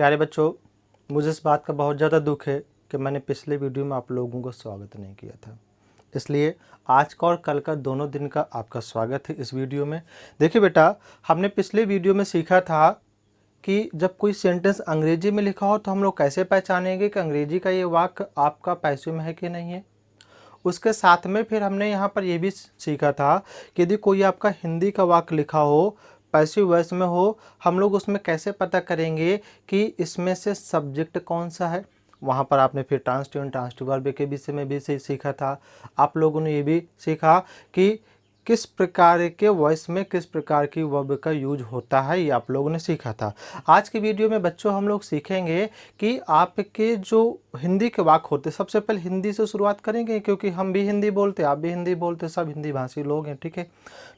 प्यारे बच्चों, मुझे इस बात का बहुत ज़्यादा दुख है कि मैंने पिछले वीडियो में आप लोगों को स्वागत नहीं किया था। इसलिए आज का और कल का दोनों दिन का आपका स्वागत है इस वीडियो में। देखिए बेटा, हमने पिछले वीडियो में सीखा था कि जब कोई सेंटेंस अंग्रेजी में लिखा हो तो हम लोग कैसे पहचानेंगे कि अंग्रेजी का ये वाक्य आपका पैसिव में है कि नहीं है। उसके साथ में फिर हमने यहाँ पर ये भी सीखा था कि यदि कोई आपका हिंदी का वाक्य लिखा हो, पैसिव वॉइस में हो, हम लोग उसमें कैसे पता करेंगे कि इसमें से सब्जेक्ट कौन सा है। वहाँ पर आपने फिर ट्रांसटिव ट्रांसटिव वर्ब के विषय में भी सीखा था। आप लोगों ने ये भी सीखा कि किस प्रकार के वॉइस में किस प्रकार की वर्ब का यूज होता है, ये आप लोगों ने सीखा था। आज की वीडियो में बच्चों हम लोग सीखेंगे कि आपके जो हिंदी के वाक्य होते, सबसे पहले हिंदी से शुरुआत करेंगे क्योंकि हम भी हिंदी बोलते, आप भी हिंदी बोलते, सब हिंदी भाषी लोग हैं, ठीक है।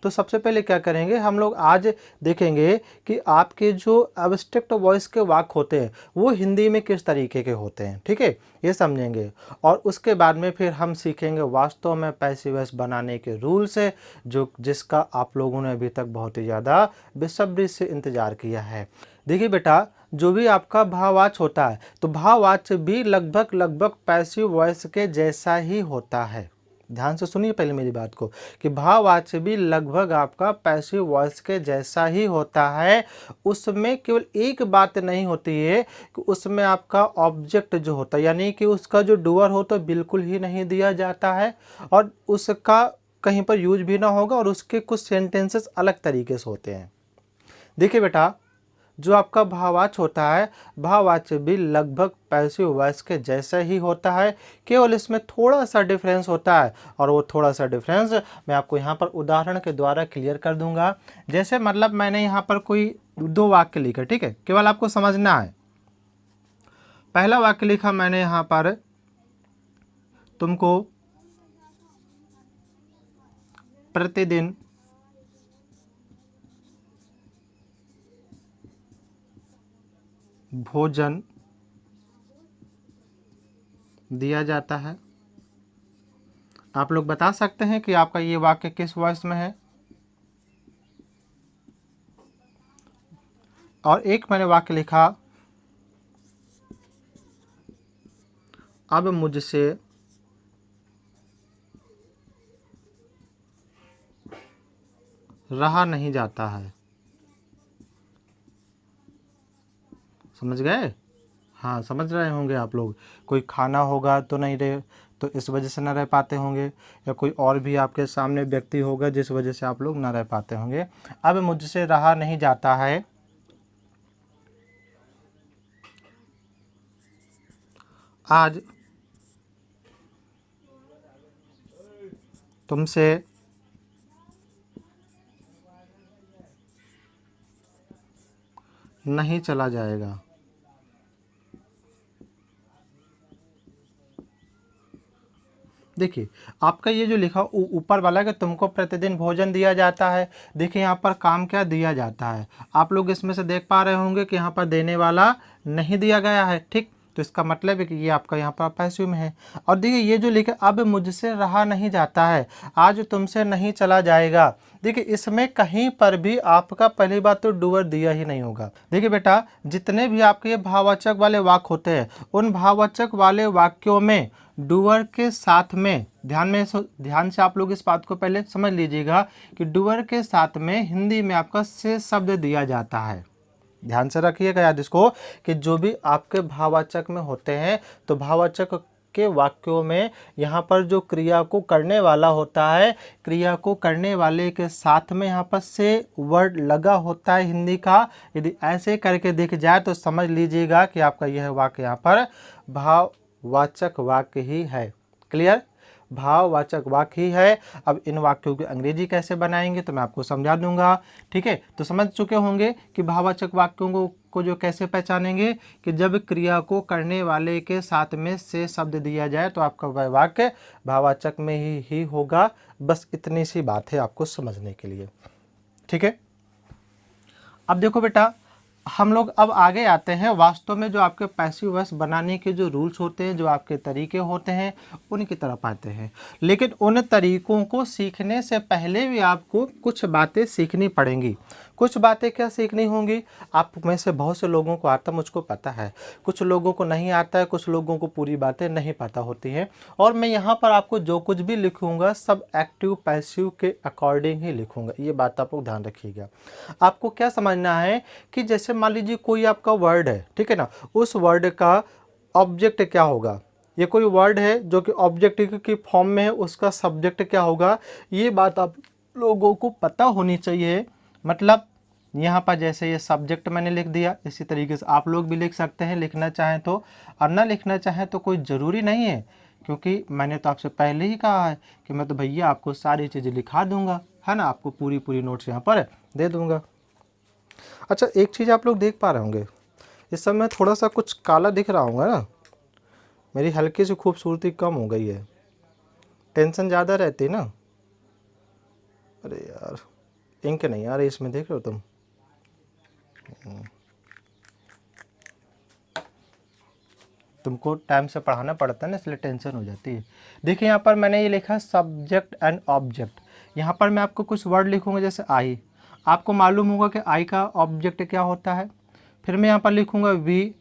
तो सबसे पहले क्या करेंगे, हम लोग आज देखेंगे कि आपके जो एब्स्ट्रैक्ट वॉइस के वाक्य होते हैं वो हिंदी में किस तरीके के होते हैं, ठीक है, ये समझेंगे। और उसके बाद में फिर हम सीखेंगे वास्तव में पैसिव वॉइस बनाने के रूल्स है, जो जिसका आप लोगों ने अभी तक बहुत ही ज़्यादा बेसब्री से इंतज़ार किया है। देखिए बेटा, जो भी आपका भाववाचक होता है तो भाववाचक भी लगभग पैसिव वॉइस के जैसा ही होता है। ध्यान से सुनिए पहले मेरी बात को कि भाववाचक भी लगभग आपका पैसिव वॉइस के जैसा ही होता है। उसमें केवल एक बात नहीं होती है कि उसमें आपका ऑब्जेक्ट जो होता है, यानी कि उसका जो डूअर हो तो बिल्कुल ही नहीं दिया जाता है और उसका कहीं पर यूज भी ना होगा और उसके कुछ सेंटेंसेस अलग तरीके से होते हैं। देखिए बेटा, जो आपका भाववाचक होता है, भाववाचक भी लगभग पैसिव वॉइस के जैसा ही होता है, केवल इसमें थोड़ा सा डिफरेंस होता है और वो थोड़ा सा डिफरेंस मैं आपको यहाँ पर उदाहरण के द्वारा क्लियर कर दूंगा। जैसे मतलब मैंने यहाँ पर कोई दो वाक्य लिखे, ठीक है, केवल आपको समझना है। पहला वाक्य लिखा मैंने यहाँ पर, तुमको प्रतिदिन भोजन दिया जाता है। आप लोग बता सकते हैं कि आपका ये वाक्य किस वॉइस में है। और एक मैंने वाक्य लिखा, अब मुझसे रहा नहीं जाता है। समझ गए? हाँ, समझ रहे होंगे आप लोग। कोई खाना होगा तो नहीं रहे, तो इस वजह से ना रह पाते होंगे, या कोई और भी आपके सामने व्यक्ति होगा जिस वजह से आप लोग ना रह पाते होंगे। अब मुझसे रहा नहीं जाता है, आज तुमसे नहीं चला जाएगा। देखिए, आपका ये जो लिखा ऊपर वाला कि तुमको प्रतिदिन भोजन दिया जाता है, देखिए यहाँ पर काम क्या दिया जाता है। आप लोग इसमें से देख पा रहे होंगे कि यहाँ पर देने वाला नहीं दिया गया है, ठीक। तो इसका मतलब है कि ये आपका यहाँ पर पैसिव में है। और देखिए ये जो लिखा, अब मुझसे रहा नहीं जाता है, आज तुमसे नहीं चला जाएगा। देखिए इसमें कहीं पर भी आपका पहली बात तो डूअर दिया ही नहीं होगा। देखिए बेटा, जितने भी आपके ये भाववाचक वाले वाक्य होते हैं, उन भाववाचक वाले वाक्यों में डूअर के साथ में ध्यान से आप लोग इस बात को पहले समझ लीजिएगा कि डूअर के साथ में हिंदी में आपका से शब्द दिया जाता है। ध्यान से रखिएगा याद इसको कि जो भी आपके भाववाचक में होते हैं तो भाववाचक के वाक्यों में यहाँ पर जो क्रिया को करने वाला होता है, क्रिया को करने वाले के साथ में यहाँ पर से वर्ड लगा होता है हिंदी का। यदि ऐसे करके दिख जाए तो समझ लीजिएगा कि आपका यह वाक्य यहाँ पर भाववाचक वाक्य ही है। क्लियर? भाववाचक वाक्य ही है। अब इन वाक्यों की अंग्रेजी कैसे बनाएंगे तो मैं आपको समझा दूंगा, ठीक है। तो समझ चुके होंगे कि भाववाचक वाक्यों को जो कैसे पहचानेंगे कि जब क्रिया को करने वाले के साथ में से शब्द दिया जाए तो आपका वह वाक्य भाववाचक में ही होगा। बस इतनी सी बात है आपको समझने के लिए, ठीक है। अब देखो बेटा, हम लोग अब आगे आते हैं वास्तव में जो आपके पैसिव वॉइस बनाने के जो रूल्स होते हैं, जो आपके तरीके होते हैं, उनकी तरफ आते हैं। लेकिन उन तरीकों को सीखने से पहले भी आपको कुछ बातें सीखनी पड़ेंगी। कुछ बातें क्या सीखनी होंगी, आप में से बहुत से लोगों को आता, मुझको पता है, कुछ लोगों को नहीं आता है, कुछ लोगों को पूरी बातें नहीं पता होती हैं। और मैं यहाँ पर आपको जो कुछ भी लिखूँगा सब एक्टिव पैसिव के अकॉर्डिंग ही लिखूँगा, ये बात आप लोग ध्यान रखिएगा। आपको क्या समझना है कि जैसे मान लीजिए कोई आपका वर्ड है, ठीक है ना, उस वर्ड का ऑब्जेक्ट क्या होगा, ये कोई वर्ड है जो कि ऑब्जेक्ट की फॉर्म में है, उसका सब्जेक्ट क्या होगा, ये बात आप लोगों को पता होनी चाहिए। मतलब यहाँ पर जैसे ये सब्जेक्ट मैंने लिख दिया, इसी तरीके से आप लोग भी लिख सकते हैं, लिखना चाहें तो, और ना लिखना चाहें तो कोई ज़रूरी नहीं है, क्योंकि मैंने तो आपसे पहले ही कहा है कि मैं तो भैया आपको सारी चीज़ें लिखा दूंगा, है ना, आपको पूरी पूरी नोट्स यहाँ पर दे दूंगा। अच्छा, एक चीज़ आप लोग देख पा रहे होंगे, इस समय थोड़ा सा कुछ काला दिख रहा होगा ना, मेरी हल्की सी खूबसूरती कम हो गई है, टेंशन ज़्यादा रहती ना। अरे यार, इंक नहीं आ रही इसमें, देख रहे हो तुम। तुमको टाइम से पढ़ाना पड़ता है ना, इसलिए टेंशन हो जाती है। देखिए यहाँ पर मैंने ये लिखा सब्जेक्ट एंड ऑब्जेक्ट। यहाँ पर मैं आपको कुछ वर्ड लिखूँगा, जैसे आई, आपको मालूम होगा कि आई का ऑब्जेक्ट क्या होता है। फिर मैं यहाँ पर लिखूँगा वी,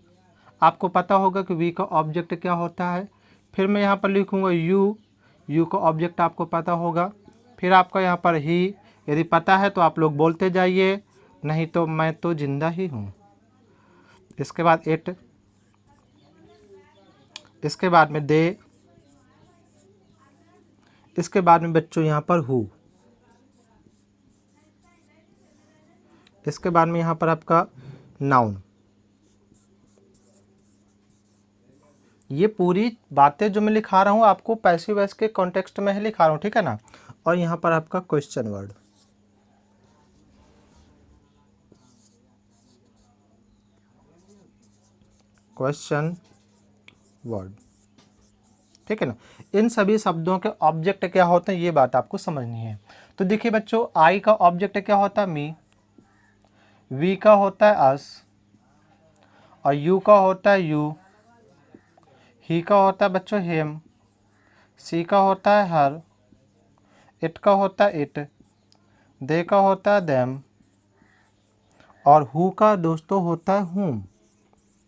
आपको पता होगा कि वी का ऑब्जेक्ट क्या होता है। फिर मैं यहाँ पर लिखूँगा यू, यू का ऑब्जेक्ट आपको पता होगा। फिर आपका यहाँ पर ही, यदि पता है तो आप लोग बोलते जाइए, नहीं तो मैं तो जिंदा ही हूँ। इसके बाद इट, इसके बाद में दे, इसके बाद में बच्चों यहाँ पर हु, इसके बाद में यहाँ पर आपका नाउन। ये पूरी बातें जो मैं लिखा रहा हूँ आपको पैसिव वॉइस के कॉन्टेक्स्ट में ही लिखा रहा हूँ, ठीक है ना। और यहाँ पर आपका क्वेश्चन वर्ड, क्वेश्चन वर्ड, ठीक है ना। इन सभी शब्दों के ऑब्जेक्ट क्या होते हैं ये बात आपको समझनी है। तो देखिए बच्चों, आई का ऑब्जेक्ट क्या होता है, मी, वी का होता है अस, और यू का होता है यू, ही का होता है बच्चों हिम, सी का होता है हर, इट का होता है इट, दे का होता है देम, और हु का दोस्तों होता है हुम।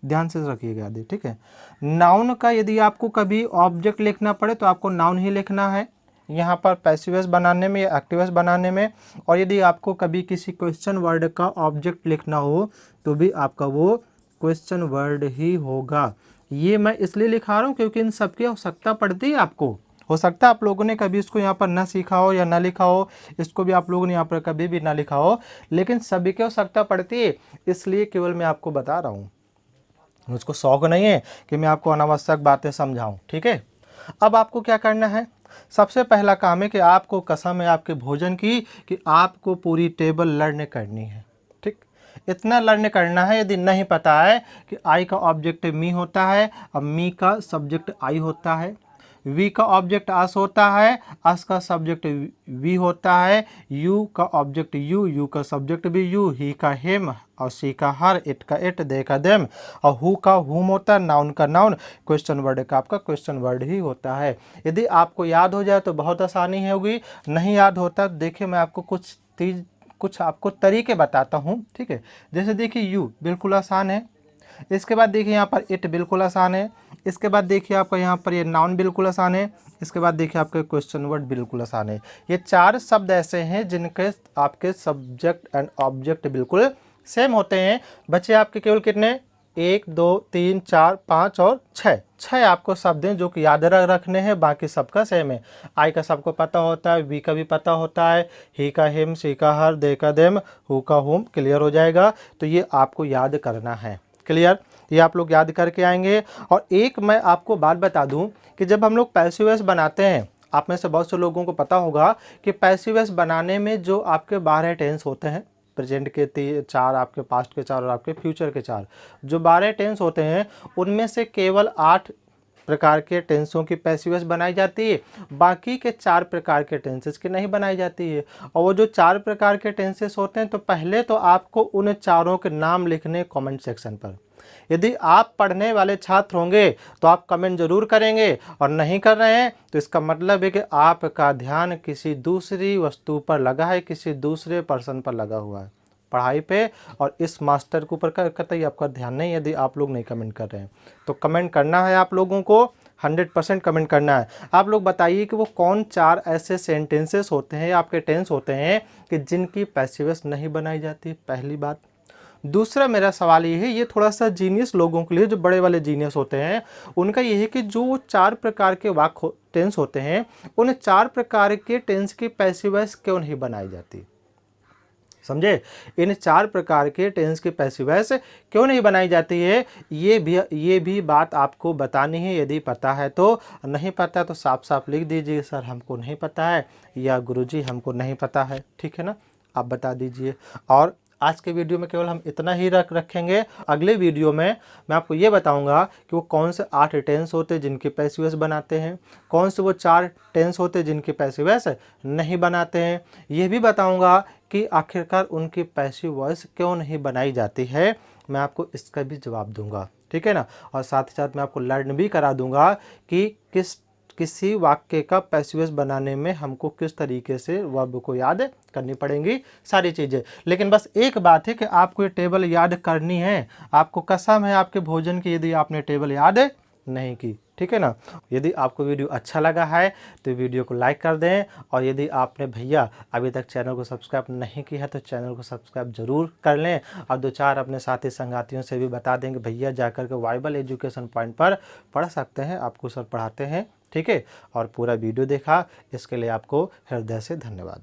ध्यान से रखिएगा, ठीक है। नाउन का यदि आपको कभी ऑब्जेक्ट लिखना पड़े तो आपको नाउन ही लिखना है यहाँ पर पैसिव वॉइस बनाने में या एक्टिव वॉइस बनाने में। और यदि आपको कभी किसी क्वेश्चन वर्ड का ऑब्जेक्ट लिखना हो तो भी आपका वो क्वेश्चन वर्ड ही होगा। ये मैं इसलिए लिखा रहा हूँ क्योंकि इन सब की आवश्यकता पड़ती है आपको। हो सकता है आप लोगों ने कभी इसको यहाँ पर ना सीखा हो या ना लिखा हो, इसको भी आप लोगों ने यहाँ पर कभी भी ना लिखा हो, लेकिन सभी की आवश्यकता पड़ती है, इसलिए केवल मैं आपको बता रहा हूँ। मुझको शौक नहीं है कि मैं आपको अनावश्यक बातें समझाऊं, ठीक है। अब आपको क्या करना है, सबसे पहला काम है कि आपको कसम है आपके भोजन की कि आपको पूरी टेबल लर्न करनी है, ठीक। इतना लर्न करना है, यदि नहीं पता है कि आई का ऑब्जेक्ट मी होता है और मी का सब्जेक्ट आई होता है, वी का ऑब्जेक्ट अस होता है, अस का सब्जेक्ट वी होता है, यू का ऑब्जेक्ट यू, यू का सब्जेक्ट भी यू, ही का हिम, और सी का हर, इट का इट, दे का देम, और हु का हुम होता है, नाउन का नाउन, क्वेश्चन वर्ड का आपका क्वेश्चन वर्ड ही होता है। यदि आपको याद हो जाए तो बहुत आसानी होगी, नहीं याद होता देखिए मैं आपको कुछ आपको तरीके बताता हूँ, ठीक है। जैसे देखिए यू बिल्कुल आसान है, इसके बाद देखिए यहाँ पर इट बिल्कुल आसान है, इसके बाद देखिए आपका यहाँ पर ये नाउन बिल्कुल आसान है, इसके बाद देखिए आपके क्वेश्चन वर्ड बिल्कुल आसान है। ये चार शब्द ऐसे हैं जिनके आपके सब्जेक्ट एंड ऑब्जेक्ट बिल्कुल सेम होते हैं। बच्चे आपके केवल कितने, 1 2 3 4 5 और 6 आपको शब्द हैं जो कि याद रखने हैं, बाकी सबका सेम है। आई का सबको पता होता है, वी का भी पता होता है, ही का हिम, सी का हर, दे का देम, हु का हुम, क्लियर हो जाएगा। तो ये आपको याद करना है, क्लियर, ये आप लोग याद करके आएंगे। और एक मैं आपको बात बता दूं कि जब हम लोग पैसिव वॉइस बनाते हैं, आप में से बहुत से लोगों को पता होगा कि पैसिव वॉइस बनाने में जो आपके 12 टेंस होते हैं, प्रेजेंट के 4, आपके पास्ट के 4 और आपके फ्यूचर के 4, जो 12 टेंस होते हैं उनमें से केवल 8 प्रकार के टेंसों की पैसिव वॉइस बनाई जाती है, बाकी के 4 प्रकार के टेंसेस की नहीं बनाई जाती है। और वो जो 4 प्रकार के टेंसेस होते हैं, तो पहले तो आपको उन चारों के नाम लिखने कमेंट सेक्शन पर। यदि आप पढ़ने वाले छात्र होंगे तो आप कमेंट जरूर करेंगे, और नहीं कर रहे हैं तो इसका मतलब है कि आपका ध्यान किसी दूसरी वस्तु पर लगा है, किसी दूसरे पर्सन पर लगा हुआ है। पढ़ाई पे और इस मास्टर के ऊपर कतई आपका ध्यान नहीं, यदि आप लोग नहीं कमेंट कर रहे हैं तो कमेंट करना है आप लोगों को, 100% कमेंट करना है। आप लोग बताइए कि वो कौन 4 ऐसे सेंटेंसेस होते हैं, आपके टेंस होते हैं कि जिनकी पैसिव वॉइस नहीं बनाई जाती, पहली बात। दूसरा मेरा सवाल ये है, ये थोड़ा सा जीनियस लोगों के लिए, जो बड़े वाले जीनियस होते हैं, उनका ये है कि जो 4 प्रकार के वाक्य टेंस होते हैं, उन 4 प्रकार के टेंस की पैसिव वॉइस क्यों नहीं बनाई जाती। समझे, इन 4 प्रकार के टेंस की पैसिव वॉइस क्यों नहीं बनाई जाती है, ये भी बात आपको बतानी है। यदि पता है तो, नहीं पता है तो साफ साफ लिख दीजिए सर हमको नहीं पता है, या गुरुजी हमको नहीं पता है, ठीक है ना, आप बता दीजिए। और आज के वीडियो में केवल हम इतना ही रखेंगे। अगले वीडियो में मैं आपको ये बताऊंगा कि वो कौन से 8 टेंस होते हैं जिनके पैसिव वॉइस बनाते हैं, कौन से वो 4 टेंस होते हैं जिनके पैसिव वॉइस नहीं बनाते हैं। ये भी बताऊंगा कि आखिरकार उनकी पैसिव वॉइस क्यों नहीं बनाई जाती है, मैं आपको इसका भी जवाब दूंगा, ठीक है ना। और साथ ही साथ मैं आपको लर्न भी करा दूंगा कि किसी वाक्य का पैसिव वॉइस बनाने में हमको किस तरीके से वर्ब को याद करनी पड़ेंगी, सारी चीज़ें। लेकिन बस एक बात है कि आपको ये टेबल याद करनी है, आपको कसम है आपके भोजन की, यदि आपने टेबल याद नहीं की, ठीक है ना। यदि आपको वीडियो अच्छा लगा है तो वीडियो को लाइक कर दें, और यदि आपने भैया अभी तक चैनल को सब्सक्राइब नहीं किया है तो चैनल को सब्सक्राइब जरूर कर लें, और 2-4 अपने साथी संगातियों से भी बता देंगे भैया जाकर के बाइबल एजुकेशन पॉइंट पर पढ़ सकते हैं, आपको सर पढ़ाते हैं, ठीक है। और पूरा वीडियो देखा इसके लिए आपको हृदय से धन्यवाद।